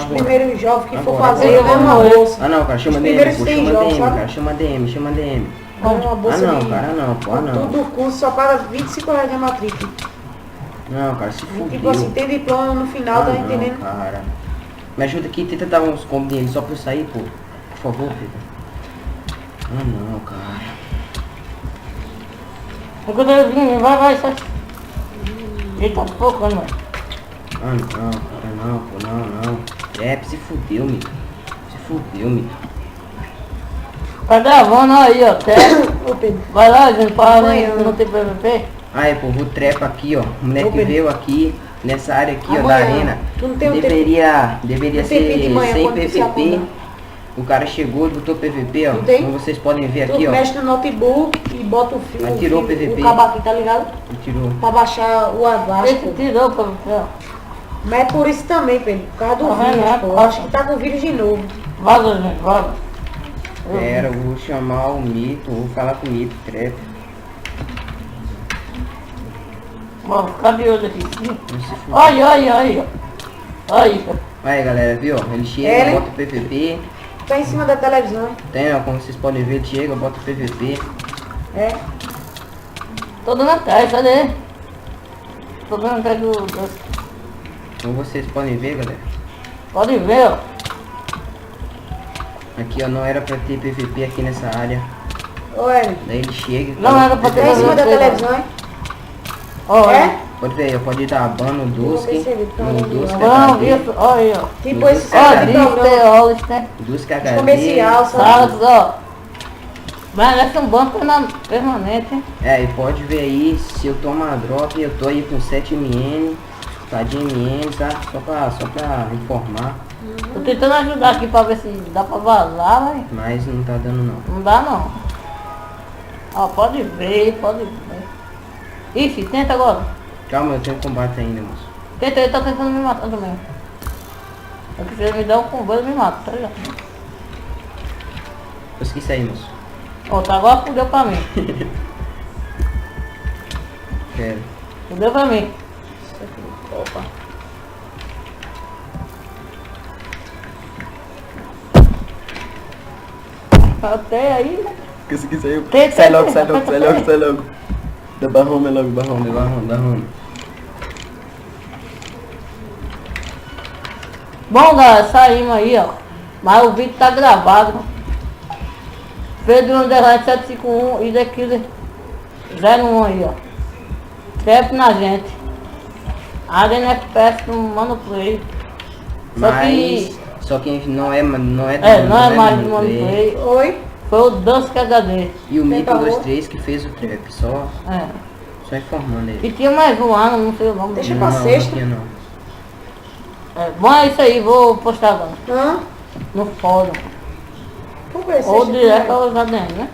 Os agora. primeiros jogos que for Agora, fazer, agora, eu levo uma agora. bolsa. Ah não, cara, chama Os DM, primeiros pô, 100 chama jogos, DM, sabe? cara, chama DM, chama DM. Uma Ah bolsa não, de... cara, não, pô, ah com não. tudo o curso só paga R$ 25 de matrícula. Não, cara, se fudeu. Tipo assim, tem diploma no final, Ah tá não, entendendo? cara. Me ajuda aqui, tenta dar uns combos dele só pra eu sair, pô. Por favor, Pedro. Ah não, cara. Vai, sai. Ele tá focando, mano. Ah não, cara, não, pô, não. É, se fudeu, me. Se fudeu, me. Tá gravando aí, ó. Ô Pedro, Vai lá, gente, para Amanhã. não tem PVP. Aí, pô, vou trepa aqui, ó. O moleque Ô, Pedro. veio aqui, nessa área aqui, ó, da Amanhã. arena. Tu não tem um Deveria um tempinho ser de manhã, sem quando você PVP. acordar. O cara chegou, botou PVP, ó. Não tem? Como vocês podem ver tu aqui, ó. mexe no notebook e bota o fio, Aí tirou o PVP. o cabo aqui, tá ligado? Ele tirou. Tá Pra baixar o Avast. Esse tirou o PVP, ó. Mas é por isso também, Pedro. Por causa do Tá vendo, vírus, né? pô. Acho que tá com vírus de novo. Vaza, gente, vaza. Pera, eu vou chamar o Mito, vou falar com o Mito, trepa. Vamos ficar de olho aqui. Não se fuder. Olha. Aí, Aí, galera, viu? Ó, ele chega, Ele? bota o PVP. Tá em cima da televisão. Tem, ó, como vocês podem ver, ele chega, bota o PVP. É. tô dando atrás, cadê? Tô dando atrás do... Como vocês podem ver, galera. Pode ver, ó. Aqui, ó, não era pra ter PVP aqui nessa área. Ô, Hélio. Daí ele chega. Não era pra ter Tá em cima da PVP, televisão, hein? Ó, É? Pode ver, ó, pode dar ban no Dusk. percebi, tá No vendo? Dusk Não, HD. isso, olha aí, ó. Tipo esse Ó, cara de programa Hollister, Dusk de HD. comercial, sabe? Salas, ó. Merece um banco permanente, hein? É, e pode ver aí, se eu tomar drop, eu tô aí com 7 MN. Tá de MN, tá? Só pra informar. Tô tentando ajudar aqui pra ver se dá pra vazar, mas Mas não tá dando não. não dá não. Ó, pode ver. Ixi, tenta agora. Calma, eu tenho combate ainda, moço. Tenta, ele tá tentando me matar também. Porque se ele me der um combo, ele me mata, tá ligado? Consegui sair, moço. Ó, tá agora fudeu pra mim. Pera. Fudeu pra mim. Opa. Até aí, né? Consegui sair. Tenta, Sai tenta, logo, sai logo, tenta, sai logo, tenta. sai logo. Dá barrome logo, barrome. Bom, galera, saímos aí, ó. Mas o vídeo tá gravado. Pedro Underline 751 e The Killer 01 aí, ó. Trap na gente. Arena FPS no Mano Play. Só que não é não é mais do Mano Play. Oi? Foi o Dusk HD. E o Mito Tenta 23 que fez o trap, só informando E ele. tinha mais um ano, não sei o nome. Deixa dele. pra não, sexta. Não, tinha não. Bom, é isso aí, vou postar agora. Hã? No fórum. Por que Ou sexta? direto aos ADN, né?